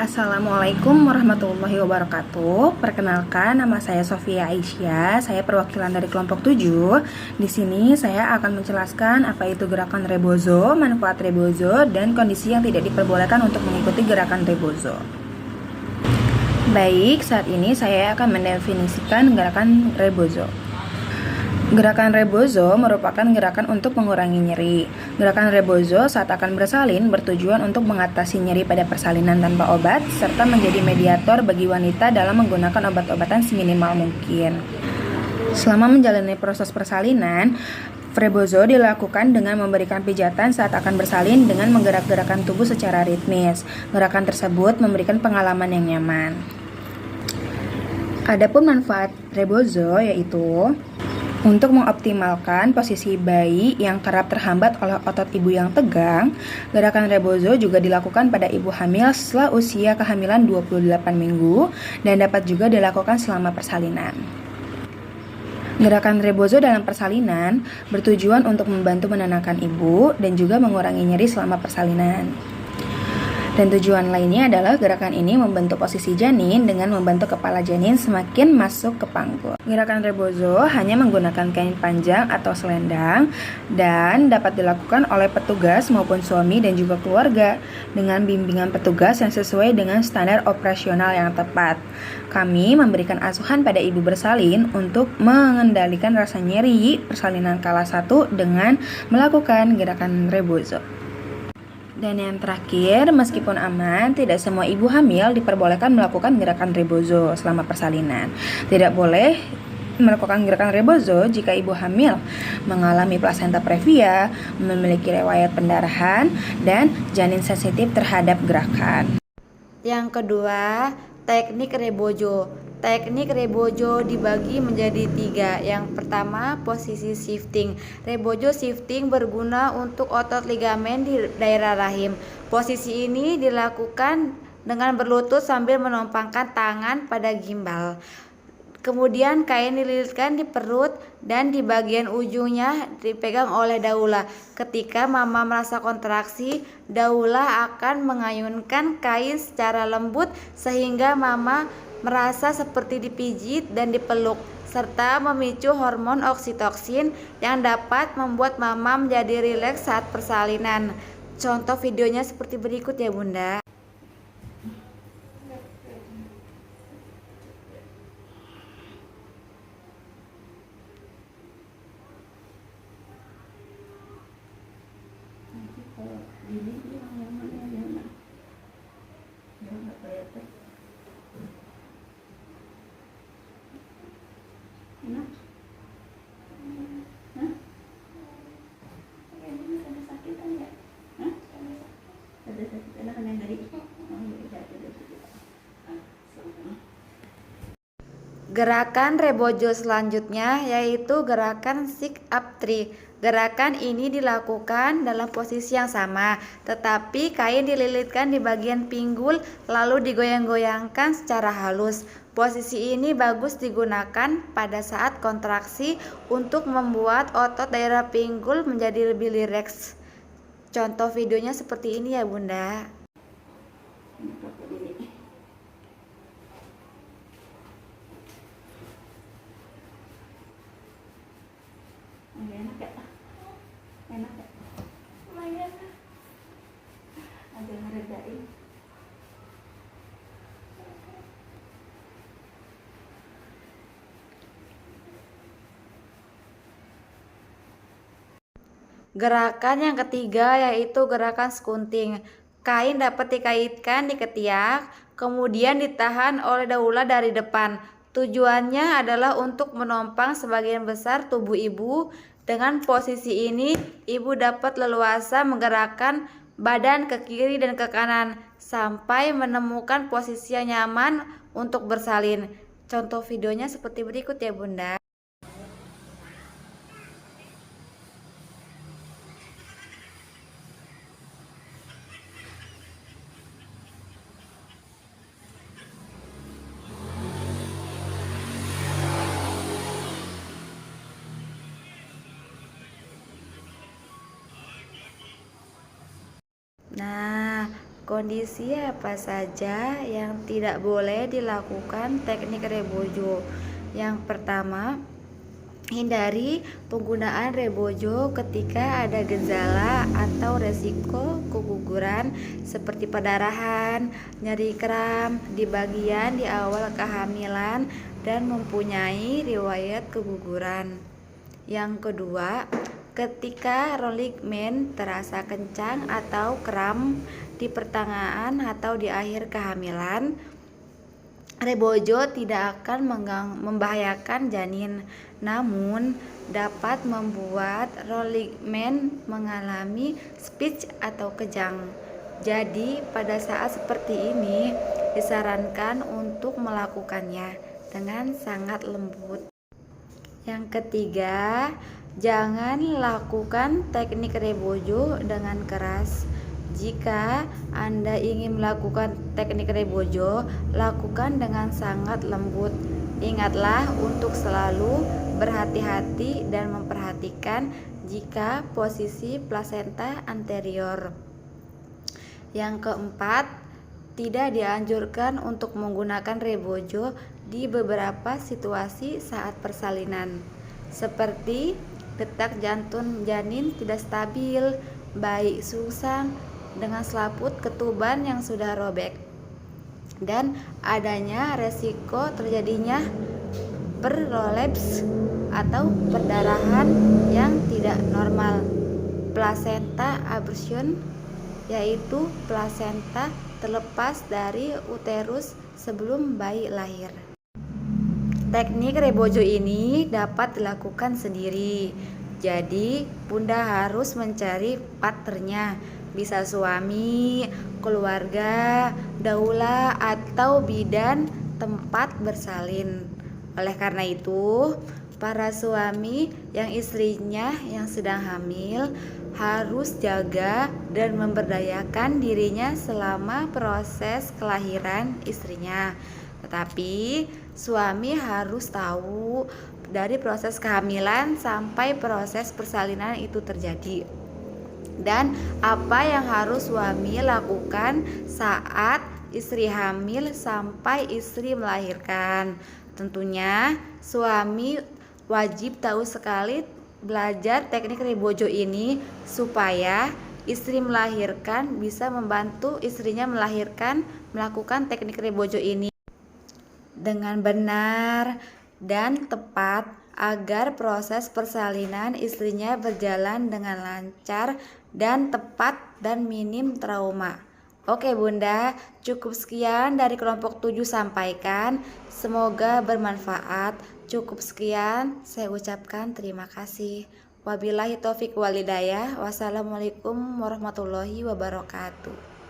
Assalamualaikum warahmatullahi wabarakatuh. Perkenalkan, nama saya Sofia Aisyah. Saya perwakilan dari kelompok 7. Di sini saya akan menjelaskan apa itu gerakan rebozo, manfaat rebozo, dan kondisi yang tidak diperbolehkan untuk mengikuti gerakan rebozo. Baik, saat ini saya akan mendefinisikan gerakan rebozo. Gerakan rebozo merupakan gerakan untuk mengurangi nyeri. Gerakan rebozo saat akan bersalin bertujuan untuk mengatasi nyeri pada persalinan tanpa obat, serta menjadi mediator bagi wanita dalam menggunakan obat-obatan seminimal mungkin. Selama menjalani proses persalinan, rebozo dilakukan dengan memberikan pijatan saat akan bersalin dengan menggerak-gerakkan tubuh secara ritmis. Gerakan tersebut memberikan pengalaman yang nyaman. Adapun manfaat rebozo yaitu untuk mengoptimalkan posisi bayi yang kerap terhambat oleh otot ibu yang tegang, gerakan rebozo juga dilakukan pada ibu hamil setelah usia kehamilan 28 minggu dan dapat juga dilakukan selama persalinan. Gerakan rebozo dalam persalinan bertujuan untuk membantu menenangkan ibu dan juga mengurangi nyeri selama persalinan. Dan tujuan lainnya adalah gerakan ini membentuk posisi janin dengan membantu kepala janin semakin masuk ke panggul. Gerakan rebozo hanya menggunakan kain panjang atau selendang dan dapat dilakukan oleh petugas maupun suami dan juga keluarga dengan bimbingan petugas yang sesuai dengan standar operasional yang tepat. Kami memberikan asuhan pada ibu bersalin untuk mengendalikan rasa nyeri persalinan kala 1 dengan melakukan gerakan rebozo. Dan yang terakhir, meskipun aman, tidak semua ibu hamil diperbolehkan melakukan gerakan rebozo selama persalinan. Tidak boleh melakukan gerakan rebozo jika ibu hamil mengalami plasenta previa, memiliki riwayat pendarahan, dan janin sensitif terhadap gerakan. Yang kedua, teknik rebozo. Teknik rebozo dibagi menjadi 3. Yang pertama, posisi shifting. Rebozo shifting berguna untuk otot ligamen di daerah rahim. Posisi ini dilakukan dengan berlutut sambil menumpangkan tangan pada gimbal. Kemudian kain dililitkan di perut dan di bagian ujungnya dipegang oleh daula. Ketika mama merasa kontraksi, daula akan mengayunkan kain secara lembut sehingga mama merasa seperti dipijit dan dipeluk, serta memicu hormon oksitoksin yang dapat membuat mama menjadi rileks saat persalinan. Contoh videonya seperti berikut ya Bunda. Gerakan rebozo selanjutnya yaitu gerakan sit up tree. Gerakan ini dilakukan dalam posisi yang sama, tetapi kain dililitkan di bagian pinggul lalu digoyang-goyangkan secara halus. Posisi ini bagus digunakan pada saat kontraksi untuk membuat otot daerah pinggul menjadi lebih rileks. Contoh videonya seperti ini ya Bunda. Enak ya? Enak ya? Lumayan lah. Agak ngeredain. Gerakan yang ketiga yaitu gerakan skunting. Kain dapat dikaitkan di ketiak, kemudian ditahan oleh daula dari depan. Tujuannya adalah untuk menopang sebagian besar tubuh ibu. Dengan posisi ini, ibu dapat leluasa menggerakkan badan ke kiri dan ke kanan sampai menemukan posisi yang nyaman untuk bersalin. Contoh videonya seperti berikut ya Bunda. Nah, Kondisi apa saja yang tidak boleh dilakukan teknik rebojo? Yang pertama, hindari penggunaan rebojo ketika ada gejala atau resiko keguguran seperti perdarahan, nyeri kram di bagian di awal kehamilan, dan mempunyai riwayat keguguran. Yang kedua, ketika ligmen terasa kencang atau kram di pertengahan atau di akhir kehamilan, rebojo tidak akan membahayakan janin, namun dapat membuat ligmen mengalami spich atau kejang. Jadi pada saat seperti ini disarankan untuk melakukannya dengan sangat lembut. Yang ketiga, jangan lakukan teknik rebojo dengan keras. Jika Anda ingin melakukan teknik rebojo, lakukan dengan sangat lembut. Ingatlah untuk selalu berhati-hati dan memperhatikan jika posisi plasenta anterior. Yang keempat, tidak dianjurkan untuk menggunakan rebojo di beberapa situasi saat persalinan, seperti detak jantung janin tidak stabil, bayi sungsang dengan selaput ketuban yang sudah robek, dan adanya resiko terjadinya prolaps atau perdarahan yang tidak normal. Placenta abortion, yaitu plasenta terlepas dari uterus sebelum bayi lahir. Teknik rebojo ini dapat dilakukan sendiri, jadi Bunda harus mencari partnernya, bisa suami, keluarga, daula, atau bidan tempat bersalin. Oleh karena itu, para suami yang istrinya yang sedang hamil harus jaga dan memberdayakan dirinya selama proses kelahiran istrinya. Tetapi suami harus tahu dari proses kehamilan sampai proses persalinan itu terjadi, dan apa yang harus suami lakukan saat istri hamil sampai istri melahirkan. Tentunya suami wajib tahu sekali belajar teknik rebojo ini supaya istri melahirkan bisa membantu istrinya melahirkan melakukan teknik rebojo ini dengan benar dan tepat agar proses persalinan istrinya berjalan dengan lancar dan tepat dan minim trauma. Oke Bunda, cukup sekian dari kelompok 7 sampaikan. Semoga bermanfaat. Cukup sekian, saya ucapkan terima kasih. Wabillahi taufik walhidayah. Wassalamualaikum warahmatullahi wabarakatuh.